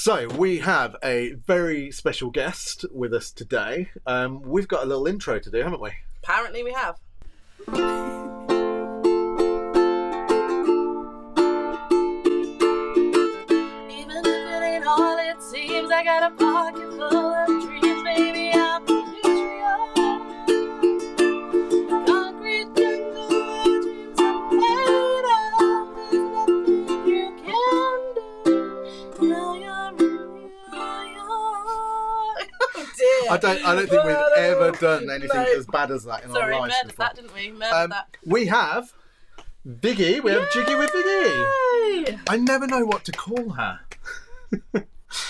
So we have a very special guest with us today. We've got a little intro to do, haven't we? Apparently we have. Even if it ain't all it seems, I got a pocket full of dreams, baby. I'm a patriot. Concrete jungle where dreams are made of. There's nothing you can do. Now you're in New York. Oh dear. I don't think we've ever done anything as bad as that in our lives. Sorry, murdered before. that, didn't we? Murdered that. We have Viggy. We have Jiggy With Viggy. Yay! I never know what to call her.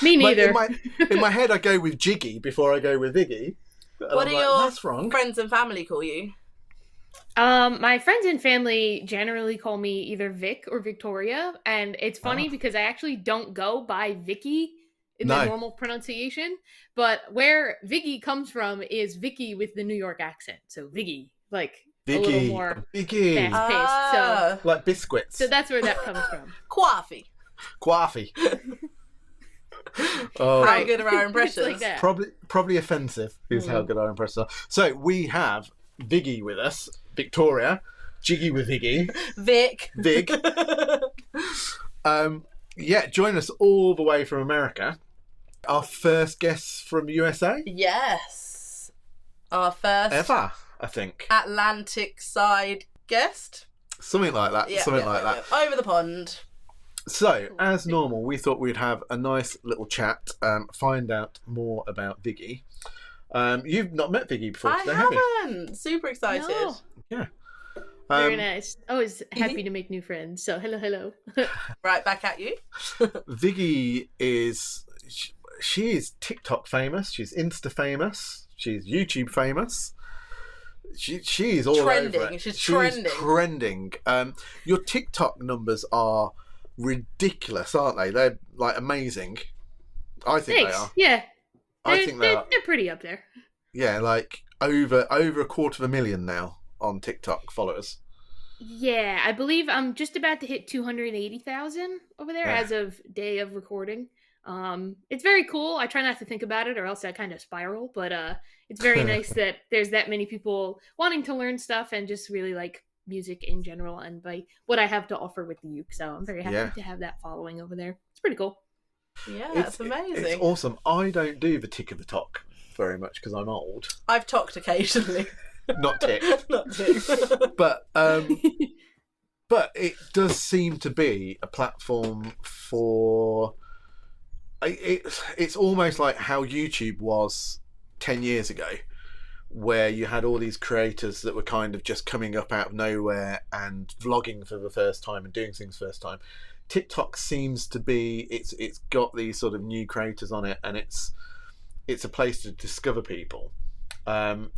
Me neither. In my head, I go with Jiggy before I go with Viggy. What do your friends and family call you? My friends and family generally call me either Vic or Victoria, and it's funny because I actually don't go by Vicky in the normal pronunciation, but where Viggy comes from is Vicky with the New York accent, so Viggy, like a little more fast-paced, so like biscuits. So that's where that comes from. Coffee. Oh, how good are our impressions? Like that. Probably offensive is how good our impressions are. So we have Viggy with us, Victoria, Jiggy with Viggy, Vig. Join us all the way from America. Our first guest from USA? Yes. Our first ever, I think. Atlantic side guest. Something like that. Yeah. Over the pond. So, as normal, we thought we'd have a nice little chat, find out more about Viggy. You've not met Viggy before today, have you? I haven't. Super excited. No. Yeah. Very nice. Always happy to make new friends. So hello. Right, back at you. Viggy is... She is TikTok famous. She's Insta famous. She's YouTube famous. She's all trending. over it. She's trending. Your TikTok numbers are ridiculous, aren't they? They're like amazing. I think Thanks. they are. Yeah. I think they are. They're pretty up there. Yeah, like over 250,000 now on TikTok followers. Yeah, I believe I'm just about to hit 280,000 over there as of day of recording. It's very cool. I try not to think about it or else I kind of spiral, but it's very nice that there's that many people wanting to learn stuff and just really like music in general and by what I have to offer with the uke. So I'm very happy to have that following over there. It's pretty cool. Yeah, that's amazing. It's awesome. I don't do the tick of the talk very much because I'm old. I've talked occasionally. Not tick. Not tick. But it does seem to be a platform for... It's almost like how YouTube was 10 years ago, where you had all these creators that were kind of just coming up out of nowhere and vlogging for the first time and doing things first time. TikTok seems to be it's got these sort of new creators on it, and it's a place to discover people. How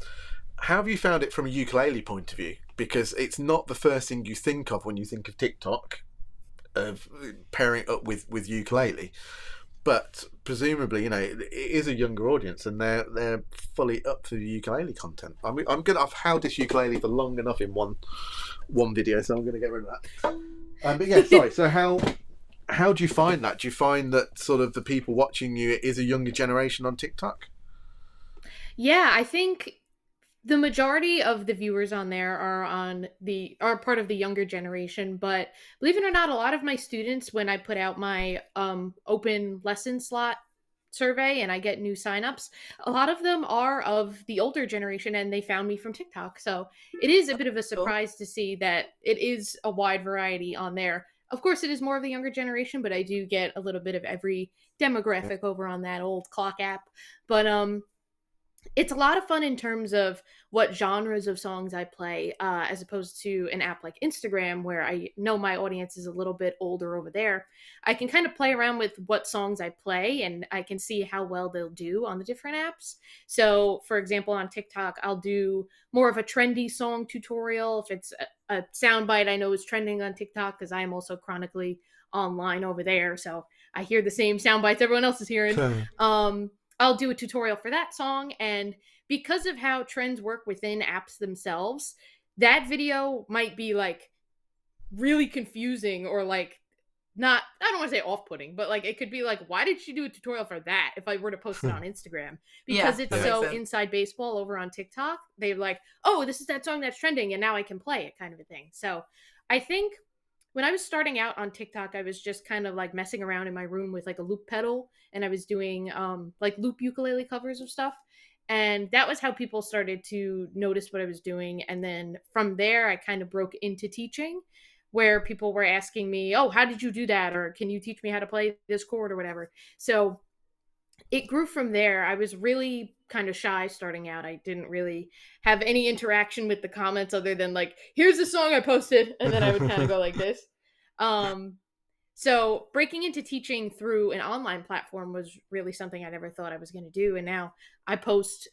have you found it from a ukulele point of view? Because it's not the first thing you think of when you think of TikTok, of pairing up with ukulele. But presumably, it is a younger audience, and they're fully up for the ukulele content. I mean, I'm going to have held this ukulele for long enough in one video, so I'm going to get rid of that. But yeah, sorry. So how do you find that? Do you find that sort of the people watching you is a younger generation on TikTok? Yeah, I think the majority of the viewers on there are part of the younger generation, but believe it or not, a lot of my students, when I put out my open lesson slot survey and I get new signups, a lot of them are of the older generation and they found me from TikTok. So it is a bit of a surprise to see that it is a wide variety on there. Of course, it is more of the younger generation, but I do get a little bit of every demographic over on that old clock app. But it's a lot of fun in terms of what genres of songs I play, as opposed to an app like Instagram, where I know my audience is a little bit older over there. I can kind of play around with what songs I play, and I can see how well they'll do on the different apps. So, for example, on TikTok, I'll do more of a trendy song tutorial. If it's a soundbite I know is trending on TikTok, because I am also chronically online over there, so I hear the same sound bites everyone else is hearing. I'll do a tutorial for that song, and because of how trends work within apps themselves, that video might be like really confusing or like not, I don't want to say off-putting, but like it could be like, why did she do a tutorial for that if I were to post it on Instagram? Yeah, Because it's that makes so sense. inside baseball over on TikTok. They're like, oh, this is that song that's trending and now I can play it, kind of a thing. So I think when I was starting out on TikTok, I was just kind of like messing around in my room with like a loop pedal, and I was doing like loop ukulele covers of stuff. And that was how people started to notice what I was doing. And then from there, I kind of broke into teaching, where people were asking me, oh, how did you do that? Or can you teach me how to play this chord or whatever? So it grew from there. I was really kind of shy starting out. I didn't really have any interaction with the comments other than like, here's the song I posted. And then I would kind of go like this. Um, so breaking into teaching through an online platform was really something I never thought I was going to do. And now I post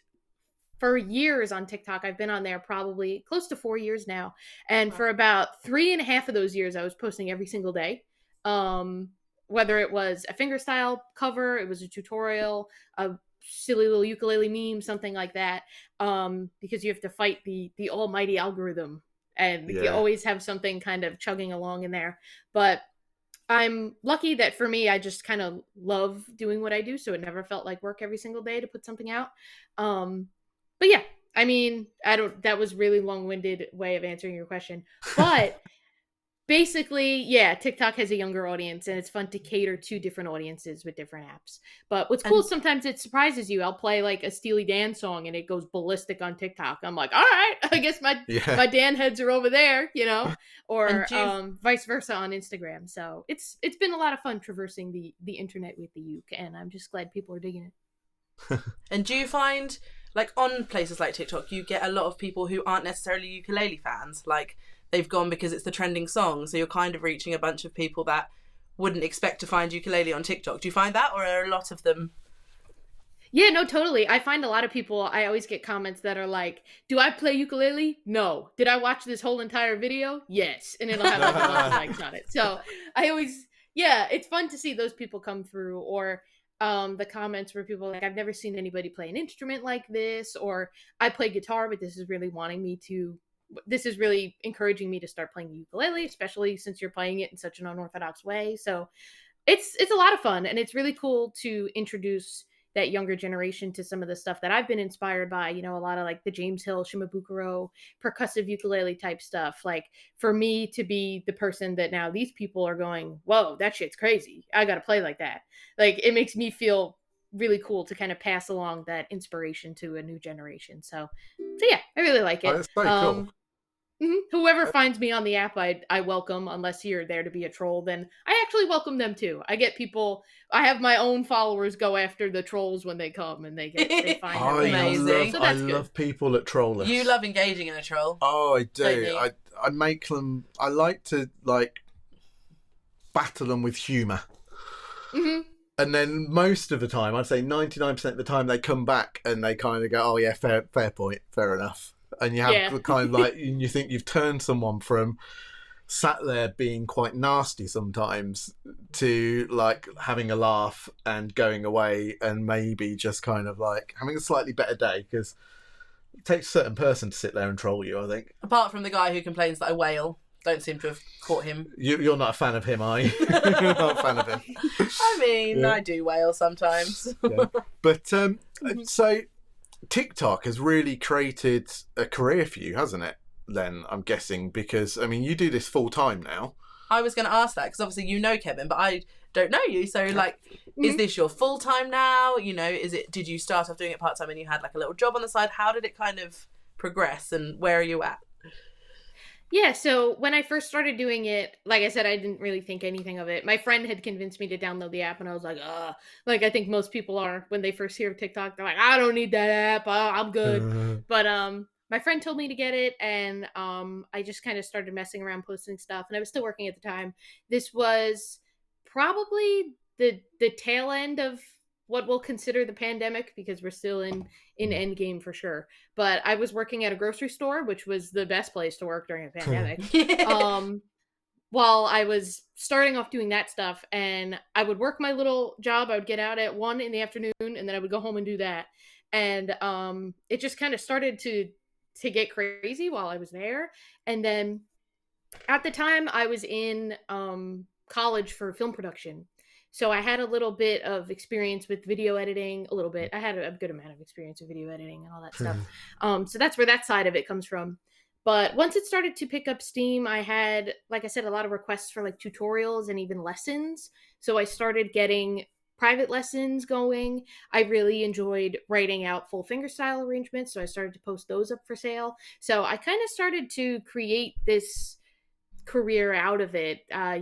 for years on TikTok. I've been on there probably close to 4 years now. And for about 3.5 of those years, I was posting every single day. Um, Whether it was a fingerstyle cover, it was a tutorial, a silly little ukulele meme, something like that. Because you have to fight the almighty algorithm, and you Yeah. always have something kind of chugging along in there. But I'm lucky that for me, I just kind of love doing what I do, so it never felt like work every single day to put something out. Um, but yeah, I mean, I don't. That was really long-winded way of answering your question, but basically, yeah, TikTok has a younger audience, and it's fun to cater to different audiences with different apps. But what's cool And is sometimes it surprises you. I'll play like a Steely Dan song, and it goes ballistic on TikTok. I'm like, all right, I guess Yeah. my Dan heads are over there, you know, and or do you vice versa on Instagram. So it's been a lot of fun traversing the internet with the uke, and I'm just glad people are digging it. and do you find, like, on places like TikTok, you get a lot of people who aren't necessarily ukulele fans? Like, they've gone because it's the trending song, so you're kind of reaching a bunch of people that wouldn't expect to find ukulele on TikTok. Do you find that, or are a lot of them? Yeah, no, totally. I find a lot of people, I always get comments that are like, do I play ukulele? No. Did I watch this whole entire video? Yes. And it'll have like a bunch of likes on it. So I always, yeah, it's fun to see those people come through, or the comments where people are like, I've never seen anybody play an instrument like this, or I play guitar, but this is really encouraging me to start playing the ukulele, especially since you're playing it in such an unorthodox way. So it's a lot of fun, and it's really cool to introduce that younger generation to some of the stuff that I've been inspired by, you know, a lot of like the James Hill, Shimabukuro, percussive ukulele type stuff. Like for me to be the person that now these people are going, whoa, that shit's crazy, I gotta play like that. Like it makes me feel really cool to kind of pass along that inspiration to a new generation. So yeah, I really like Oh, it. that's so cool. Whoever finds me on the app, I welcome. Unless you're there to be a troll, then I actually welcome them too. I get people. I have my own followers go after the trolls when they come, and they find their I way on. Amazing. So I that's good. love people that troll us. You love engaging in a troll. Oh, I do. Don't you? I make them. I like to like battle them with humour. hmm And then most of the time, I'd say 99% of the time, they come back and they kind of go, "Oh yeah, fair point, fair enough." And you have Yeah. the kind of like, you think you've turned someone from sat there being quite nasty sometimes to like having a laugh and going away and maybe just kind of like having a slightly better day, because it takes a certain person to sit there and troll you, I think. Apart from the guy who complains that I wail, don't seem to have caught him. You're not a fan of him, are you? You're not a fan of him. I mean, Yeah. I do wail sometimes. Yeah. But so TikTok has really created a career for you, hasn't it? Then I'm guessing, because I mean you do this full time now. I was going to ask that because obviously you know Kevin, but I don't know you. So, like, is this your full time now? You know, is it? Did you start off doing it part time and you had like a little job on the side? How did it kind of progress, and where are you at? Yeah, so when I first started doing it, like I said, I didn't really think anything of it. My friend had convinced me to download the app, and I was like, like I think most people are when they first hear of TikTok, they're like, I don't need that app, I'm good. But my friend told me to get it, and I just kind of started messing around, posting stuff, and I was still working at the time. This was probably the tail end of what we'll consider the pandemic, because we're still in end game for sure. But I was working at a grocery store, which was the best place to work during a pandemic. While I was starting off doing that stuff, and I would work my little job, I would get out at 1 in the afternoon, and then I would go home and do that. And it just kind of started to get crazy while I was there. And then at the time I was in college for film production. So I had a little bit of experience with video editing, a little bit. I had a good amount of experience with video editing and all that stuff. So that's where that side of it comes from. But once it started to pick up steam, I had, like I said, a lot of requests for like tutorials and even lessons. So I started getting private lessons going. I really enjoyed writing out full fingerstyle arrangements, so I started to post those up for sale. So I kind of started to create this career out of it,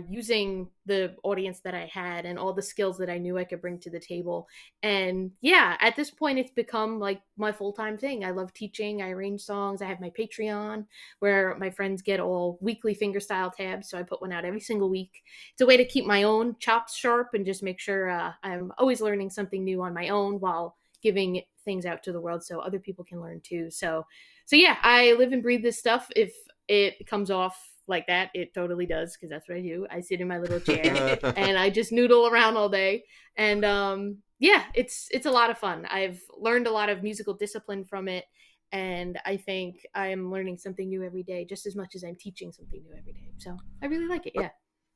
using the audience that I had and all the skills that I knew I could bring to the table. And yeah, at this point, it's become like my full time thing. I love teaching. I arrange songs. I have my Patreon where my friends get all weekly fingerstyle tabs. So I put one out every single week. It's a way to keep my own chops sharp and just make sure I'm always learning something new on my own while giving things out to the world so other people can learn too. So yeah, I live and breathe this stuff. If it comes off like that, it totally does, because that's what I do. I sit in my little chair and I just noodle around all day. And yeah, it's a lot of fun. I've learned a lot of musical discipline from it, and I think I am learning something new every day just as much as I'm teaching something new every day. So I really like it. Yeah.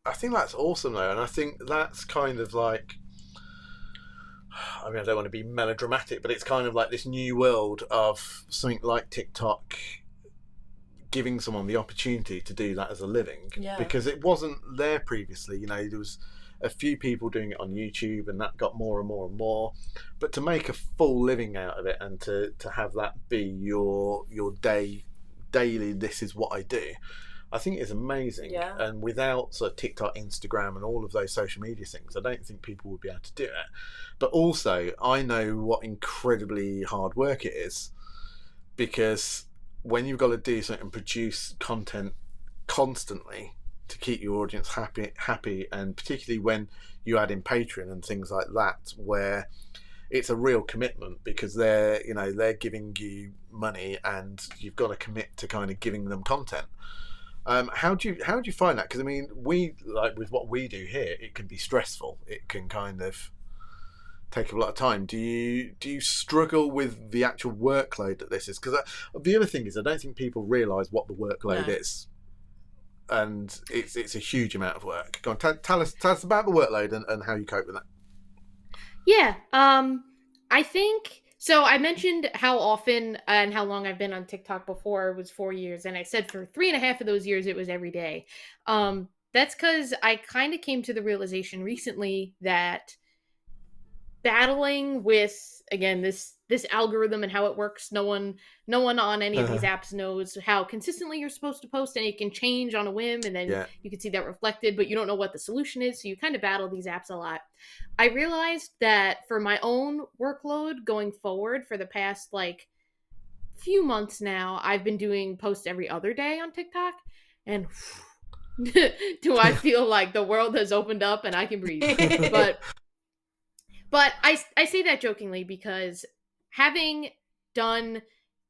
I think that's awesome though, and I think that's kind of like, I mean, I don't want to be melodramatic, but it's kind of like this new world of something like TikTok giving someone the opportunity to do that as a living, because it wasn't there previously. You know, there was a few people doing it on YouTube, and that got more and more and more. But to make a full living out of it, and to have that be your daily, this is what I do, I think it's amazing. Yeah. And without sort of TikTok, Instagram, and all of those social media things, I don't think people would be able to do it. But also, I know what incredibly hard work it is, because when you've got to do something and produce content constantly to keep your audience happy, and particularly when you add in Patreon and things like that, where it's a real commitment, because they're giving you money and you've got to commit to kind of giving them content. How do you find that? Because I mean, we, like with what we do here, it can be stressful. It can kind of take a lot of time. Do you struggle with the actual workload that this is? Because the other thing is, I don't think people realise what the workload is, and it's a huge amount of work. Go on, tell us about the workload and how you cope with that. Yeah, I think so. I mentioned how often and how long I've been on TikTok before. It was 4 years, and I said for 3.5 of those years it was every day. That's because I kind of came to the realization recently that battling with, again, this algorithm and how it works, no one on any of these apps knows how consistently you're supposed to post, and it can change on a whim, and then you can see that reflected, but you don't know what the solution is, so you kind of battle these apps a lot. I realized that for my own workload going forward, for the past like few months now, I've been doing posts every other day on TikTok, and do I feel like the world has opened up and I can breathe. But I say that jokingly, because having done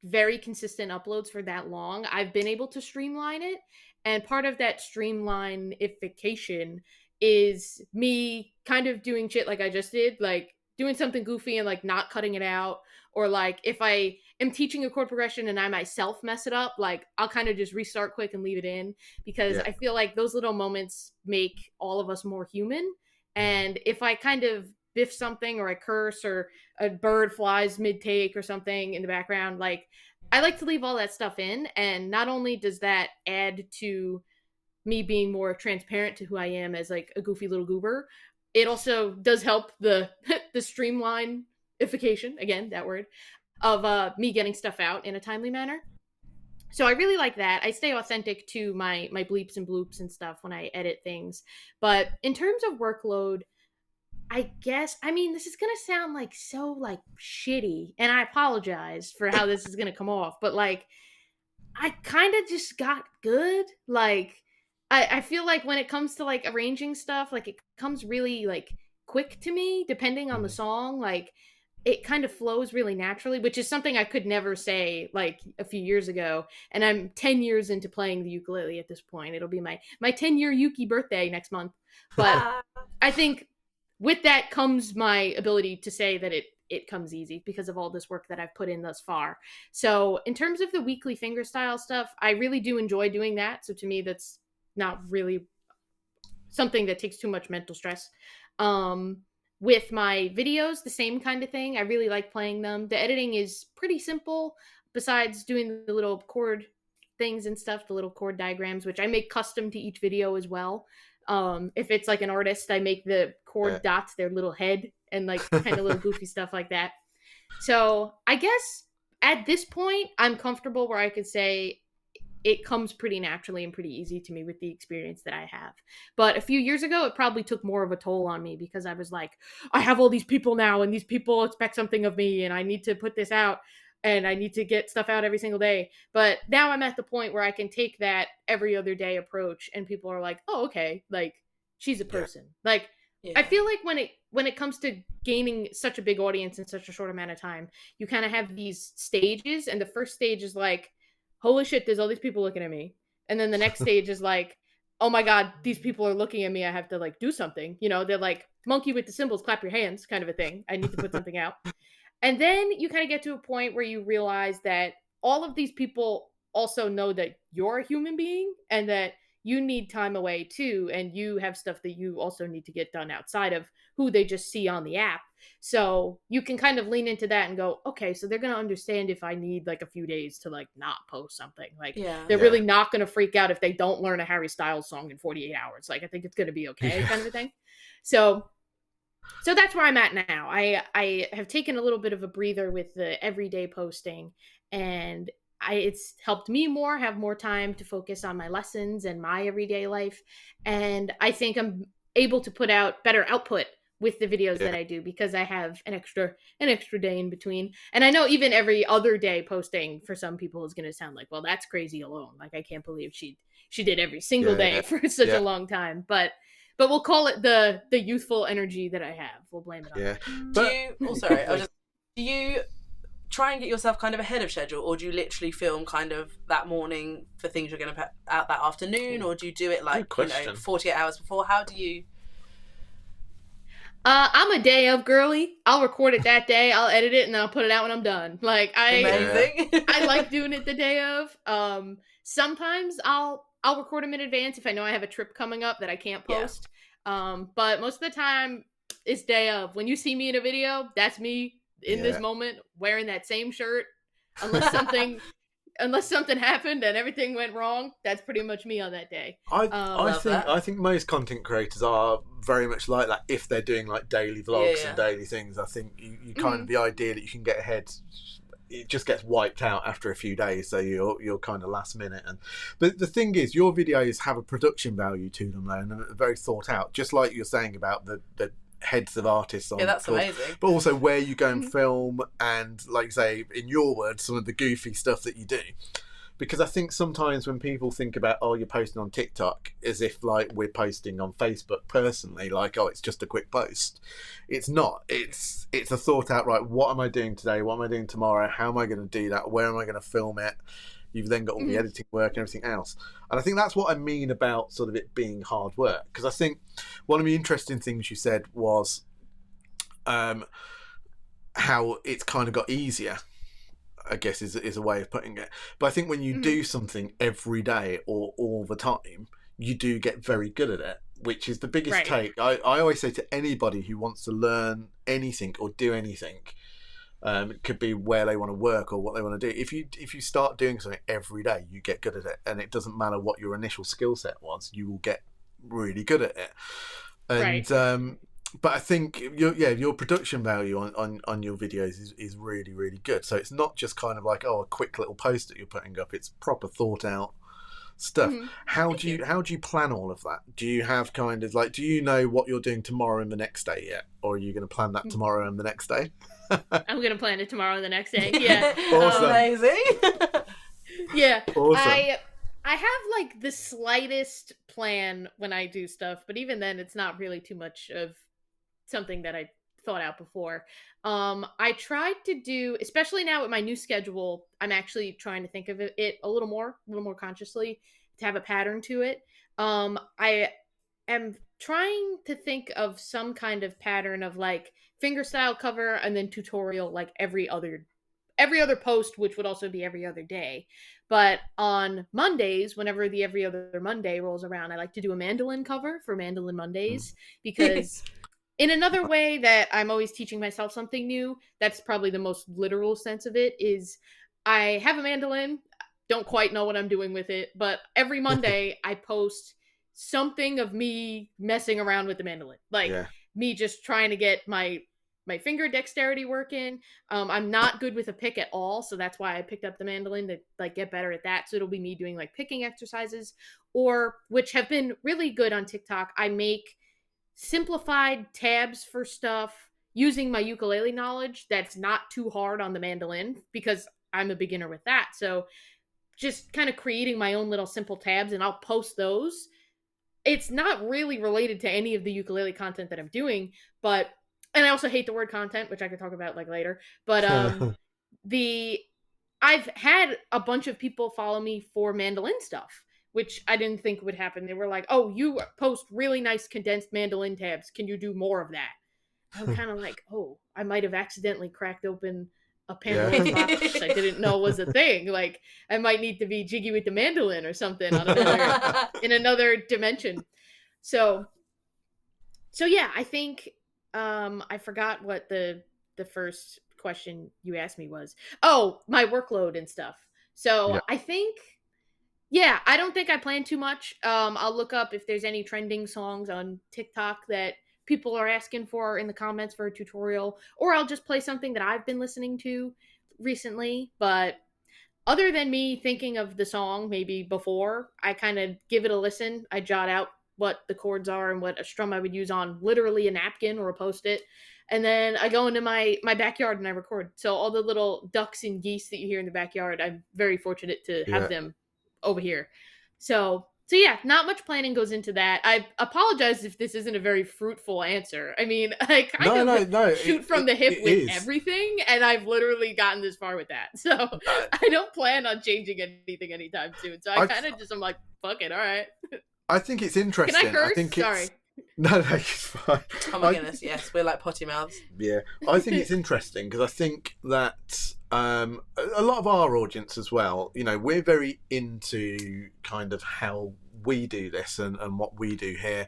very consistent uploads for that long, I've been able to streamline it. And part of that streamline-ification is me kind of doing shit like I just did, like doing something goofy and like not cutting it out. Or like if I am teaching a chord progression and I myself mess it up, like I'll kind of just restart quick and leave it in, because I feel like those little moments make all of us more human. And if I kind of biff something, or I curse, or a bird flies mid-take or something in the background, like I like to leave all that stuff in. And not only does that add to me being more transparent to who I am as like a goofy little goober, it also does help the the streamline-ification, again, that word, of me getting stuff out in a timely manner. So I really like that. I stay authentic to my bleeps and bloops and stuff when I edit things. But in terms of workload, I guess, I mean, this is going to sound like so like shitty, and I apologize for how this is going to come off, but like I kind of just got good. Like I feel like when it comes to like arranging stuff, like it comes really like quick to me depending on the song. Like it kind of flows really naturally, which is something I could never say like a few years ago. And I'm 10 years into playing the ukulele at this point. It'll be my 10-year Yuki birthday next month. But I think with that comes my ability to say that it comes easy because of all this work that I've put in thus far. So in terms of the weekly fingerstyle stuff, I really do enjoy doing that. So to me, that's not really something that takes too much mental stress. Um, with my videos, the same kind of thing. I really like playing them. The editing is pretty simple, besides doing the little chord things and stuff, the little chord diagrams, which I make custom to each video as well. If it's like an artist, I make the Yeah. chord dots their little head and like kind of little goofy stuff like that. So I guess at this point, I'm comfortable where I could say it comes pretty naturally and pretty easy to me with the experience that I have. But a few years ago, it probably took more of a toll on me because I was like, I have all these people now, and these people expect something of me, and I need to put this out, and I need to get stuff out every single day. But now I'm at the point where I can take that every other day approach, and people are like, oh, okay, like she's a Yeah. person. Like Yeah. I feel like when it comes to gaining such a big audience in such a short amount of time, you kind of have these stages, and the first stage is like, holy shit, there's all these people looking at me. And then the next stage is like, oh my god, these people are looking at me. I have to like do something. You know, they're like, monkey with the cymbals, clap your hands, kind of a thing. I need to put something out. And then you kind of get to a point where you realize that all of these people also know that you're a human being and that you need time away too. And you have stuff that you also need to get done outside of who they just see on the app. So you can kind of lean into that and go, okay, so they're going to understand if I need like a few days to like not post something. Like Yeah. they're Yeah. really not going to freak out if they don't learn a Harry Styles song in 48 hours. Like I think it's going to be okay, Yeah. kind of a thing. So that's where I'm at now. I have taken a little bit of a breather with the everyday posting, and it's helped me more have more time to focus on my lessons and my everyday life, and I think I'm able to put out better output with the videos Yeah. that I do because I have an extra day in between. And I know even every other day posting for some people is going to sound like, well, that's crazy alone. Like I can't believe she did every single day Yeah. for such Yeah. a long time, but we'll call it the youthful energy that I have. We'll blame it on Yeah. that. Do But you? Oh, sorry. Do you try and get yourself kind of ahead of schedule, or do you literally film kind of that morning for things you're going to put out that afternoon, or do you do it like Good question. 48 hours before? How do you? I'm a day of girly. I'll record it that day. I'll edit it and then I'll put it out when I'm done. Like Amazing. I like doing it the day of. Sometimes I'll record them in advance if I know I have a trip coming up that I can't Yeah. post. But most of the time it's day of. When you see me in a video, that's me in this Yeah. moment wearing that same shirt. Unless something happened and everything went wrong, that's pretty much me on that day. I Love think that. I think most content creators are very much like that if they're doing like daily vlogs Yeah. and daily things. I think you kind of the idea that you can get ahead, it just gets wiped out after a few days. So you're kind of last minute. But the thing is, your videos have a production value to them, though, and are very thought out. Just like you're saying about the heads of artists on Yeah, that's course, amazing. but also where you go and film, and like say in your words, some of the goofy stuff that you do. Because I think sometimes when people think about, oh, you're posting on TikTok, as if like we're posting on Facebook personally, like, oh, it's just a quick post. It's not. It's a thought out, right, what am I doing today? What am I doing tomorrow? How am I going to do that? Where am I going to film it? You've then got all the editing work and everything else. And I think that's what I mean about sort of it being hard work. Because I think one of the interesting things you said was how it's kind of got easier, I guess is a way of putting it. But I think when you do something every day or all the time, you do get very good at it, which is the biggest Right. take. I always say to anybody who wants to learn anything or do anything, it could be where they want to work or what they want to do. If you start doing something every day, you get good at it, and it doesn't matter what your initial skill set was, you will get really good at it. And Right. but I think your production value on your videos is really, really good. So it's not just kind of like, oh, a quick little post that you're putting up. It's proper thought out stuff. How do you plan all of that? Do you have kind of like, do you know what you're doing tomorrow and the next day yet, or are you going to plan that tomorrow and the next day? I'm gonna plan it tomorrow and the next day. Yeah. Awesome. Amazing. Yeah. Awesome. I have like the slightest plan when I do stuff, but even then it's not really too much of something that I thought out before. I tried to do, especially now with my new schedule, I'm actually trying to think of it a little more consciously to have a pattern to it. I am trying to think of some kind of pattern of like fingerstyle cover and then tutorial like every other every other post, which would also be every other day. But on Mondays, whenever the every other Monday rolls around, I like to do a mandolin cover for Mandolin Mondays because in another way that I'm always teaching myself something new, that's probably the most literal sense of it, is I have a mandolin, don't quite know what I'm doing with it, but every Monday I post something of me messing around with the mandolin. Like Yeah. me just trying to get my finger dexterity working. I'm not good with a pick at all, so that's why I picked up the mandolin to like get better at that. So it'll be me doing like picking exercises, or which have been really good on TikTok. I make simplified tabs for stuff using my ukulele knowledge that's not too hard on the mandolin because I'm a beginner with that. So just kind of creating my own little simple tabs, and I'll post those. It's not really related to any of the ukulele content that I'm doing, but and I also hate the word content, which I could talk about like later. But the I've had a bunch of people follow me for mandolin stuff, which I didn't think would happen. They were like, "Oh, you post really nice condensed mandolin tabs. Can you do more of that?" I'm kind of like, "Oh, I might have accidentally cracked open a Pandora's box I didn't know was a thing. Like, I might need to be jiggy with the mandolin or something on another in another dimension." So yeah, I think I forgot what the first question you asked me was. Oh, my workload and stuff. So Yeah. I think yeah, I don't think I plan too much. I'll look up if there's any trending songs on TikTok that people are asking for in the comments for a tutorial, or I'll just play something that I've been listening to recently. But other than me thinking of the song maybe before, I kind of give it a listen. I jot out what the chords are and what a strum I would use on literally a napkin or a post-it. And then I go into my backyard and I record. So all the little ducks and geese that you hear in the backyard, I'm very fortunate to have Yeah. them over here. So yeah, not much planning goes into that. I apologize if this isn't a very fruitful answer. I mean, I kind of shoot from the hip with everything, and I've literally gotten this far with that. So I don't plan on changing anything anytime soon. So I kind of just, I'm like, fuck it, all right. I think it's interesting. Can I curse? I think it's... Sorry. No, it's fine. Oh my goodness, yes, we're like potty mouths. Yeah, I think it's interesting because I think that a lot of our audience as well, you know, we're very into kind of how we do this and what we do here,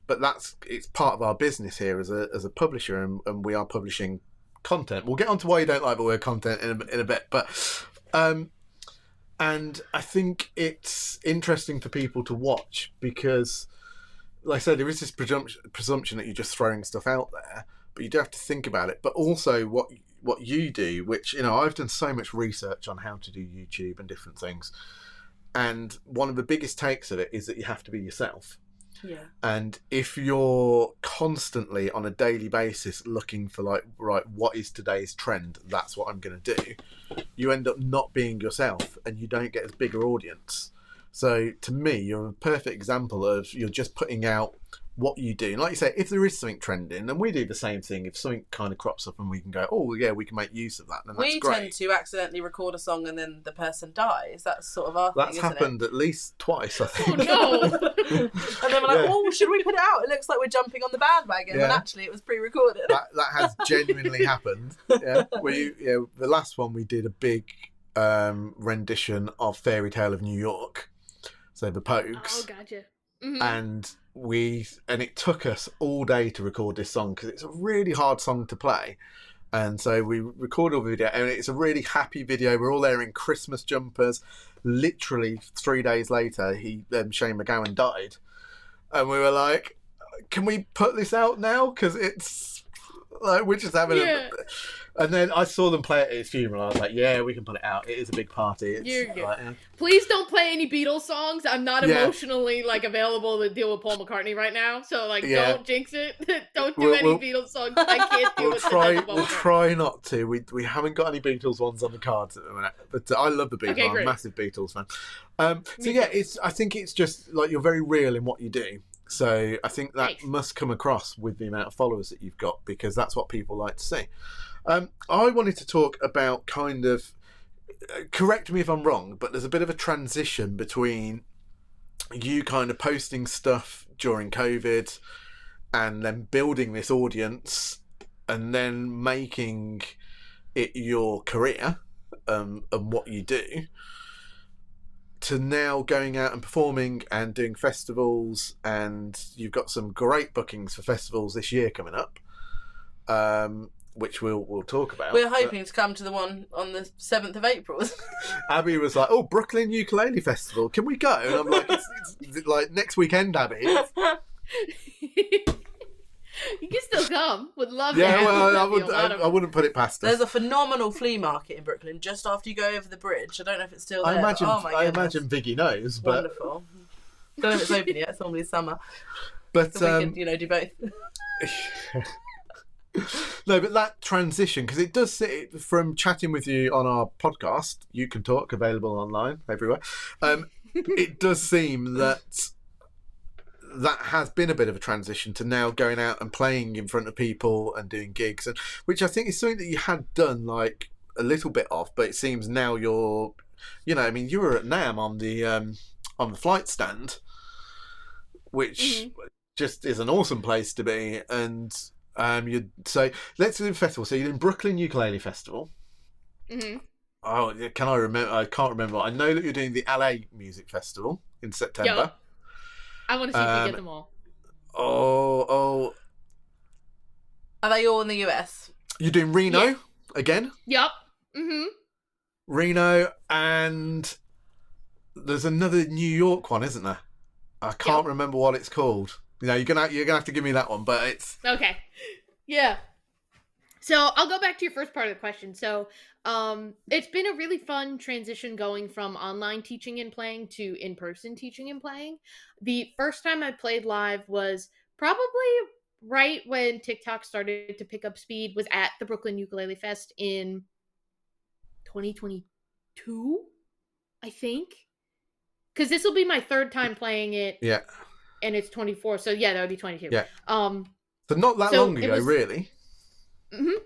but it's part of our business here as a publisher, and we are publishing content. We'll get on to why you don't like the word content in a bit, but and I think it's interesting for people to watch because, like I said, there is this presumption that you're just throwing stuff out there, but you do have to think about it. But also what you do, which, you know, I've done so much research on how to do YouTube and different things, and one of the biggest takes of it is that you have to be yourself. Yeah. And if you're constantly on a daily basis looking for like, right, what is today's trend? That's what I'm going to do. You end up not being yourself, and you don't get as big an audience. So to me, you're a perfect example of you're just putting out what you do. And like you say, if there is something trending, and we do the same thing, if something kind of crops up and we can go, oh yeah, we can make use of that, then that's great. We tend to accidentally record a song and then the person dies. That's sort of our thing, That's happened at least twice, I think. Oh no! And then we're like, oh, should we put it out? It looks like we're jumping on the bandwagon, when actually it was pre-recorded. That has genuinely happened. Yeah, the last one we did a big rendition of Fairy Tale of New York. So the Pogues. Oh, gotcha. Mm-hmm. And it took us all day to record this song because it's a really hard song to play. And so we recorded a video, and it's a really happy video. We're all there in Christmas jumpers. Literally 3 days later, Shane McGowan died, and we were like, "Can we put this out now? Because it's like we're just having a." And then I saw them play it at his funeral. I was like, yeah, we can put it out. It is a big party. It's like, Please don't play any Beatles songs. I'm not emotionally like available to deal with Paul McCartney right now. So like, don't jinx it. Don't do any Beatles songs. I can't deal with We'll try not to. We haven't got any Beatles ones on the cards at the minute. But I love the Beatles. Okay, I'm a massive Beatles fan. So yeah, I think it's just like you're very real in what you do. So I think that must come across with the amount of followers that you've got, because that's what people like to see. I wanted to talk about kind of, correct me if I'm wrong, but there's a bit of a transition between you kind of posting stuff during COVID and then building this audience and then making it your career and what you do, to now going out and performing and doing festivals, and you've got some great bookings for festivals this year coming up, which we'll talk about. We're hoping to come to the one on the 7th of April. Abby was like, "Oh, Brooklyn Ukulele Festival, can we go?" And I'm like, "It's like next weekend, Abby." You can still come. Would love to. Yeah, have well, you. I wouldn't put it past us. There's a phenomenal flea market in Brooklyn just after you go over the bridge. I don't know if it's still there. I I imagine Viggy knows, but wonderful. Don't know if it's open yet. It's normally summer. but So we could, do both. No, but that transition, because it does sit from chatting with you on our podcast, You Can Talk, available online everywhere. It does seem that has been a bit of a transition to now going out and playing in front of people and doing gigs, and which I think is something that you had done like a little bit of, but it seems now you're, I mean, you were at NAMM on the flight stand, which just is an awesome place to be, and you'd say, let's do the festival. So you're in Brooklyn Ukulele Festival. Mm-hmm. Oh, can I remember? I can't remember. I know that you're doing the LA Music Festival in September. Yo, I want to see if you get them all. Oh. Are they all in the US? You're doing Reno again? Yup. Mm-hmm. Reno, and there's another New York one, isn't there? I can't remember what it's called. You're gonna have to give me that one, but it's okay. Yeah. So I'll go back to your first part of the question. So it's been a really fun transition going from online teaching and playing to in-person teaching and playing. The first time I played live was probably right when TikTok started to pick up speed, was at the Brooklyn Ukulele Fest in 2022, I think. Because this will be my third time playing it. Yeah. And it's 24, so yeah, that would be 22. Yeah. So not that long ago, really.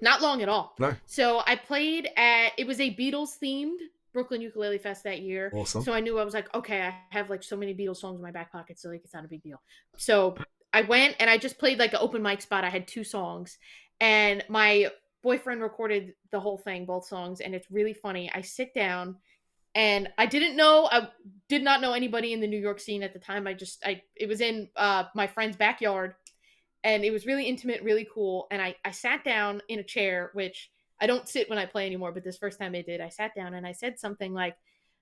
Not long at all. No. So I played it was a Beatles themed Brooklyn Ukulele Fest that year. Awesome. So I knew, I was like, okay, I have like so many Beatles songs in my back pocket, so like it's not a big deal. So I went and I just played like an open mic spot. I had 2 songs, and my boyfriend recorded the whole thing, both songs, and it's really funny. I sit down, and I did not know anybody in the New York scene at the time. It was in my friend's backyard. And it was really intimate, really cool. And I sat down in a chair, which I don't sit when I play anymore, but this first time I did. I sat down and I said something like,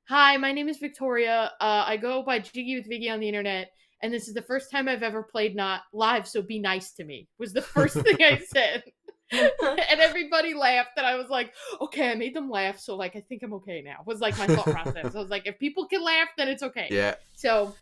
"Hi, my name is Victoria. I go by Jiggy With Viggy on the internet. And this is the first time I've ever played not live, so be nice to me," was the first thing I said. And everybody laughed. And I was like, okay, I made them laugh. So like, I think I'm okay now, was like my thought process. I was like, if people can laugh, then it's okay. Yeah. So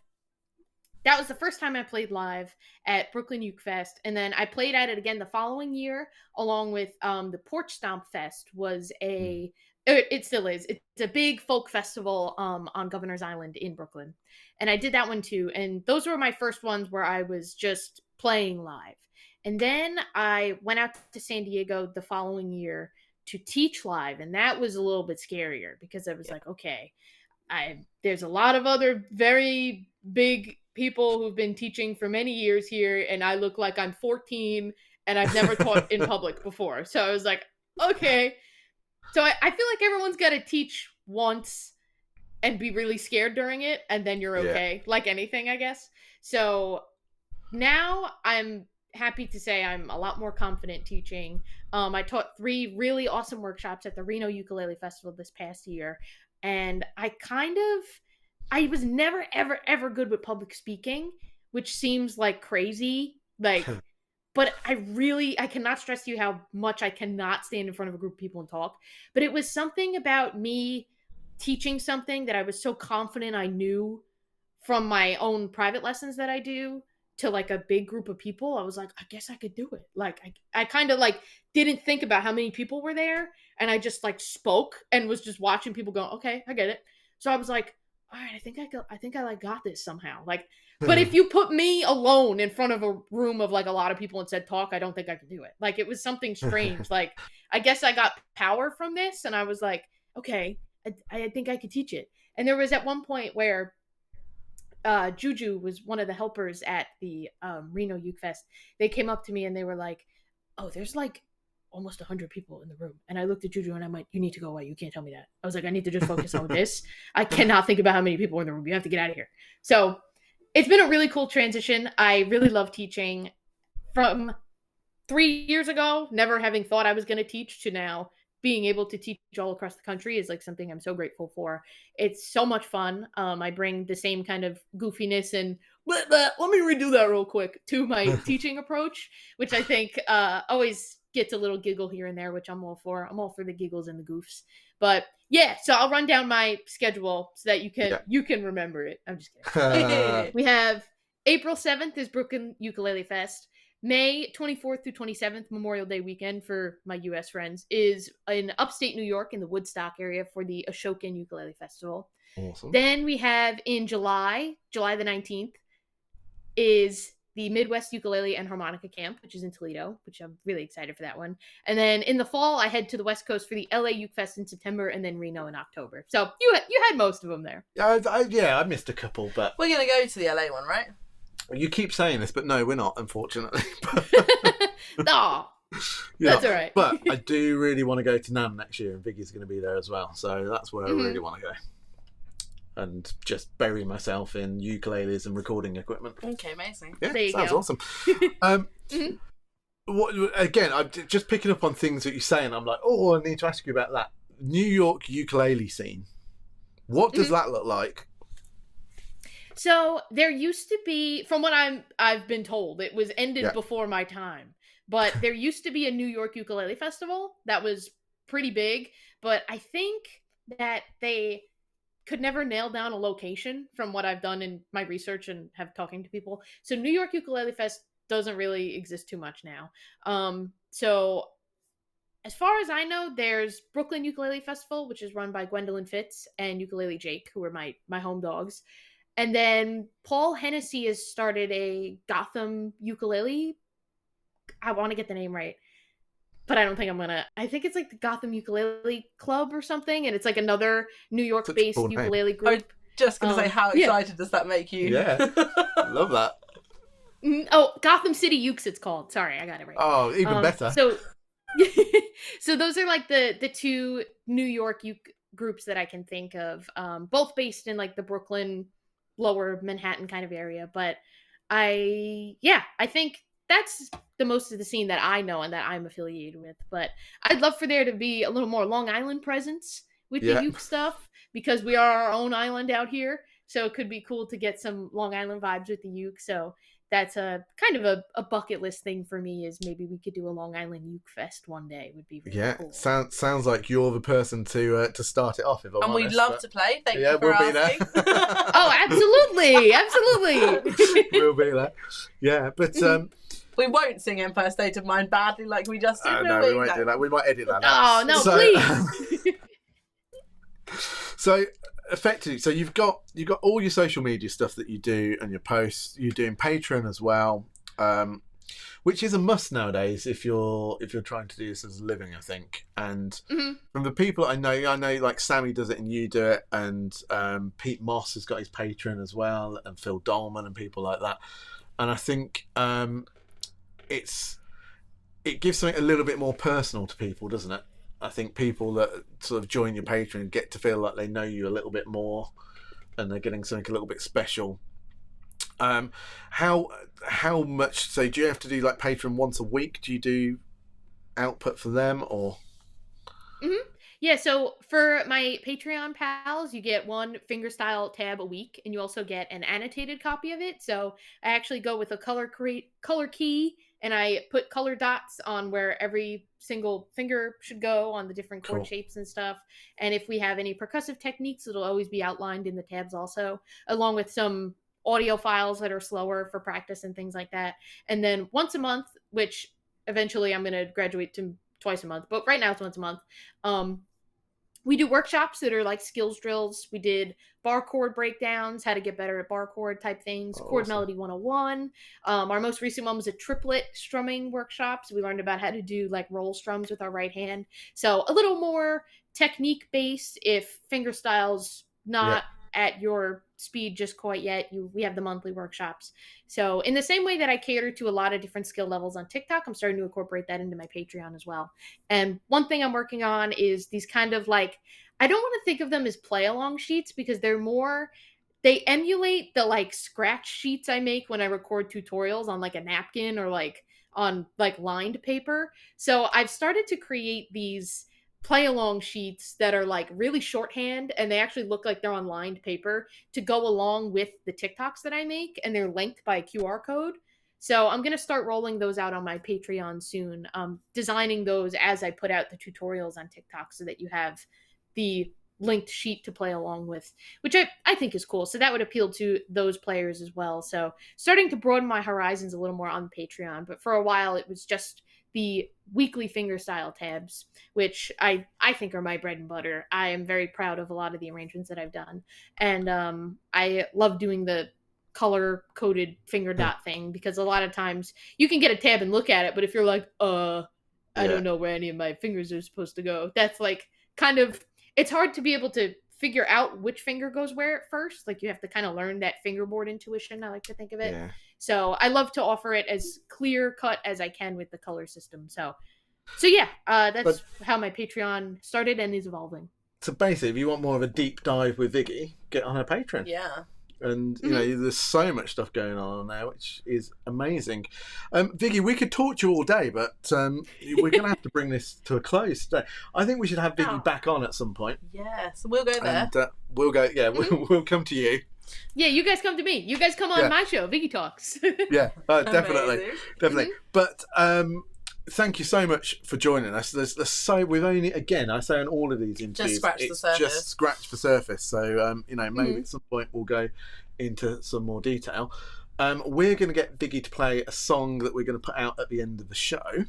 that was the first time I played live at Brooklyn Uke Fest. And then I played at it again the following year, along with the Porch Stomp Fest it still is. It's a big folk festival on Governor's Island in Brooklyn. And I did that one too. And those were my first ones where I was just playing live. And then I went out to San Diego the following year to teach live. And that was a little bit scarier because I was like, okay, there's a lot of other very big people who've been teaching for many years here, and I look like I'm 14 and I've never taught in public before. So I was like, okay. So I feel like everyone's got to teach once and be really scared during it, and then you're okay. Like anything, I guess. So now I'm happy to say I'm a lot more confident teaching. I taught 3 really awesome workshops at the Reno Ukulele Festival this past year, and I was never, ever, ever good with public speaking, which seems like crazy. Like, but I cannot stress to you how much I cannot stand in front of a group of people and talk. But it was something about me teaching something that I was so confident I knew from my own private lessons that I do to like a big group of people. I was like, I guess I could do it. Like, I kind of like didn't think about how many people were there. And I just like spoke and was just watching people go, okay, I get it. So I was like, all right, I think I like got this somehow. Like, but if you put me alone in front of a room of like a lot of people and said talk, I don't think I could do it. Like, it was something strange. Like, I guess I got power from this, and I was like, okay, I think I could teach it. And there was at one point where Juju was one of the helpers at the Reno Uke Fest. They came up to me and they were like, oh, there's like almost 100 people in the room. And I looked at Juju and I'm like, you need to go away. You can't tell me that. I was like, I need to just focus on this. I cannot think about how many people are in the room. You have to get out of here. So it's been a really cool transition. I really love teaching. From 3 years ago, never having thought I was going to teach, to now being able to teach all across the country is like something I'm so grateful for. It's so much fun. I bring the same kind of goofiness and let me redo that real quick to my teaching approach, which I think always gets a little giggle here and there, which I'm all for. I'm all for the giggles and the goofs. But yeah, so I'll run down my schedule so that you can remember it. I'm just kidding. We have April 7th is Brooklyn Ukulele Fest. May 24th through 27th, Memorial Day weekend for my U.S. friends, is in upstate New York in the Woodstock area for the Ashokan Ukulele Festival. Awesome. Then we have in July the 19th, is the Midwest Ukulele and Harmonica Camp, which is in Toledo, which I'm really excited for that one. And then in the fall, I head to the West Coast for the LA Uke Fest in September, and then Reno in October. So you had most of them there. I missed a couple, but We're going to go to the LA one, right? you keep saying this, but no, we're not, unfortunately. Aw, Yeah, that's all right. But I do really want to go to NAMM next year, and Viggy's going to be there as well. So that's where I really want to go. And just bury myself in ukuleles and recording equipment. Okay, amazing. Yeah, There you sounds go. awesome. What again? I'm just picking up on things that you're saying. I'm like, oh, I need to ask you about that New York ukulele scene. What does that look like? So there used to be, from what I've been told, it was ended before my time. But there used to be a New York Ukulele Festival that was pretty big. But I think that they could never nail down a location from what I've done in my research and have talking to people. So New York Ukulele Fest doesn't really exist too much now. So as far as I know, there's Brooklyn Ukulele Festival, which is run by Gwendolyn Fitz and Ukulele Jake, who are my home dogs. And then Paul Hennessy has started a Gotham ukulele. I want to get the name right, but I don't think I'm gonna. I think it's like the Gotham Ukulele Club or something, and it's like another New York-based cool ukulele I group. was just going to say, how excited does that make you? Yeah, love that. Oh, Gotham City Ukes, it's called. Sorry, I got it right. Oh, even better. So, so those are like the two New York uke groups that I can think of, both based in like the Brooklyn, Lower Manhattan kind of area. But I think that's the most of the scene that I know and that I'm affiliated with. But I'd love for there to be a little more Long Island presence with the uke stuff, because we are our own island out here. So it could be cool to get some Long Island vibes with the uke. So that's a kind of a bucket list thing for me, is maybe we could do a Long Island Uke Fest one day. Would be really cool. Sounds like you're the person to start it off. If I'm and honest, we'd love to play. Thank you for we'll asking. be there. Oh, absolutely. We'll be there. Yeah, but we won't sing Empire State of Mind badly like we just did. no, we won't do that. We might edit that out. Oh no, please. So effectively, so you've got all your social media stuff that you do and your posts. You're doing Patreon as well, which is a must nowadays if you're trying to do this as a living, I think. And from the people I know like Sammy does it and you do it, and Pete Moss has got his Patreon as well, and Phil Dolman and people like that. And I think it gives something a little bit more personal to people, doesn't it? I think people that sort of join your Patreon get to feel like they know you a little bit more, and they're getting something a little bit special. How much? So do you have to do like Patreon once a week? Do you do output for them or? Yeah, so for my Patreon pals, you get one fingerstyle tab a week, and you also get an annotated copy of it. So I actually go with a color key, and I put color dots on where every single finger should go on the different chord shapes and stuff. And if we have any percussive techniques, it'll always be outlined in the tabs also, along with some audio files that are slower for practice and things like that. And then once a month, which eventually I'm going to graduate to twice a month, but right now it's once a month. We do workshops that are like skills drills. We did bar chord breakdowns, how to get better at bar chord type things, chord melody 101. Our most recent one was a triplet strumming workshop. So we learned about how to do like roll strums with our right hand. So a little more technique based if fingerstyle's not at your speed just quite yet, we have the monthly workshops. So in the same way that I cater to a lot of different skill levels on TikTok, I'm starting to incorporate that into my Patreon as well. And one thing I'm working on is these kind of like, I don't want to think of them as play along sheets because they emulate the like scratch sheets I make when I record tutorials on like a napkin or like on like lined paper. So I've started to create these play along sheets that are like really shorthand and they actually look like they're on lined paper to go along with the TikToks that I make, and they're linked by a QR code. So I'm going to start rolling those out on my Patreon soon, designing those as I put out the tutorials on TikTok so that you have the linked sheet to play along with, which I think is cool. So that would appeal to those players as well. So starting to broaden my horizons a little more on Patreon. But for a while, it was just the weekly fingerstyle tabs, which I think are my bread and butter. I am very proud of a lot of the arrangements that I've done. And I love doing the color coded finger dot thing because a lot of times you can get a tab and look at it, but if you're like, I don't know where any of my fingers are supposed to go, that's like kind of, it's hard to be able to figure out which finger goes where at first. Like you have to kind of learn that fingerboard intuition, I like to think of it. Yeah. So I love to offer it as clear cut as I can with the color system. So yeah, that's how my Patreon started and is evolving. So basically, if you want more of a deep dive with Viggy, get on her Patreon. Yeah. And you know, there's so much stuff going on there, which is amazing. Viggy, we could talk to you all day, but we're going to have to bring this to a close today. I think we should have Viggy back on at some point. Yes, we'll go there. And we'll go. Yeah, we'll come to you. Yeah, you guys come to me. You guys come on my show, Viggy Talks. Yeah, definitely, Amazing. definitely. But thank you so much for joining us. There's so we've only, again, I say on all of these interviews, just scratched the surface. So you know, maybe at some point we'll go into some more detail. We're going to get Viggy to play a song that we're going to put out at the end of the show.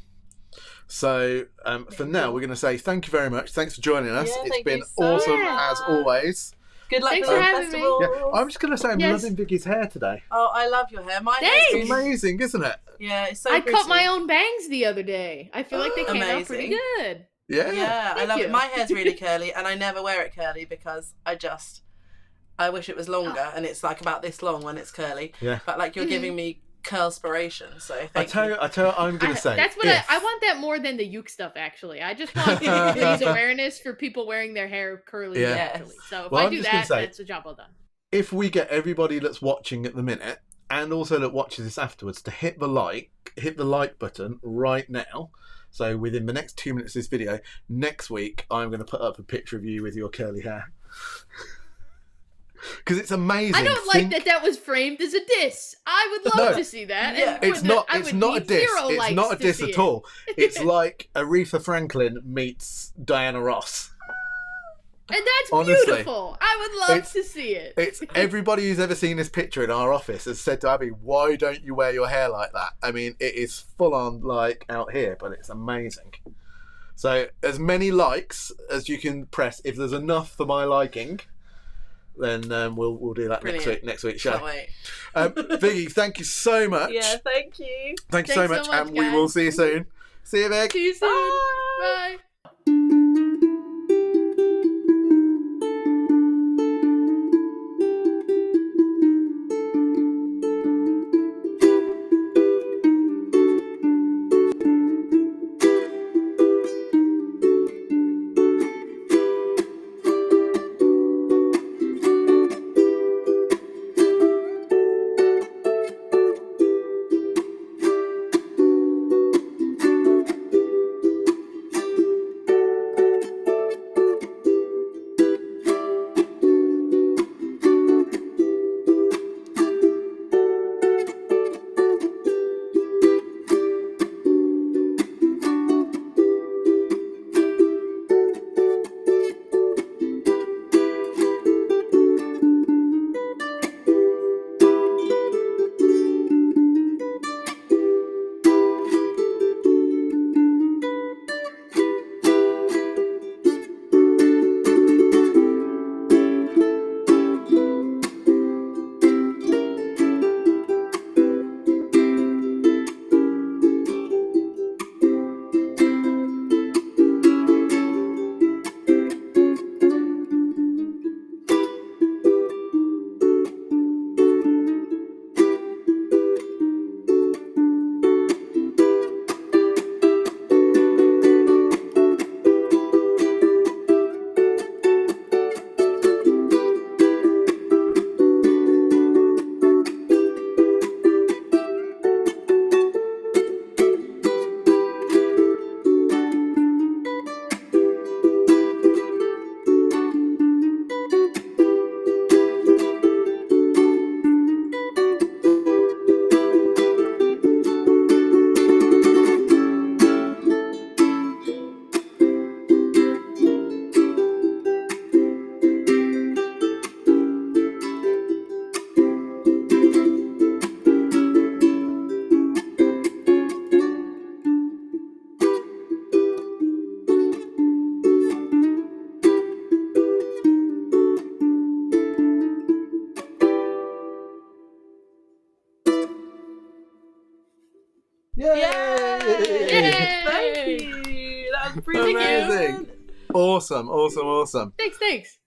So for now, we're going to say thank you very much. Thanks for joining us. Yeah, it's been awesome as always. Good luck Thanks for for the having festival. me. Yeah, I'm just going to say I'm loving Viggy's hair today. Oh, I love your hair. Mine Thanks. is Amazing, isn't it? Yeah, it's so I pretty. cut my own bangs the other day. I feel like they came out pretty good. Yeah. Yeah, I Thank love you. it. My hair's really curly, and I never wear it curly because I wish it was longer, and it's like about this long when it's curly. Yeah. But like you're giving me curlspiration, so thank you. I tell you, I'm going to say. That's what I want that more than the uke stuff, actually. I just want to raise awareness for people wearing their hair curly naturally. So if Well, I I'm do just gonna that, say, that's a job well done. If we get everybody that's watching at the minute, and also that watches this afterwards, to hit the like button right now. So within the next 2 minutes of this video, next week I'm going to put up a picture of you with your curly hair. Because it's amazing. I don't like that was framed as a diss. I would love to see that. Yeah. And It's not a diss. It's It's not a diss at all. It's like Aretha Franklin meets Diana Ross. And that's Honestly, beautiful. I would love to see it. It's everybody who's ever seen this picture in our office has said to Abby, "Why don't you wear your hair like that?" I mean, it is full on like out here, but it's amazing. So as many likes as you can press. If there's enough for my liking, then we'll do that next week's show. Can't wait. Viggy, thank you so much. Yeah, thank you. Thank you so Thanks much, so much, and we will guys. see you soon. See you, Vig. See you soon. Bye. Yay! Yay! Thank you. That was brilliant. Amazing. Awesome. Thanks.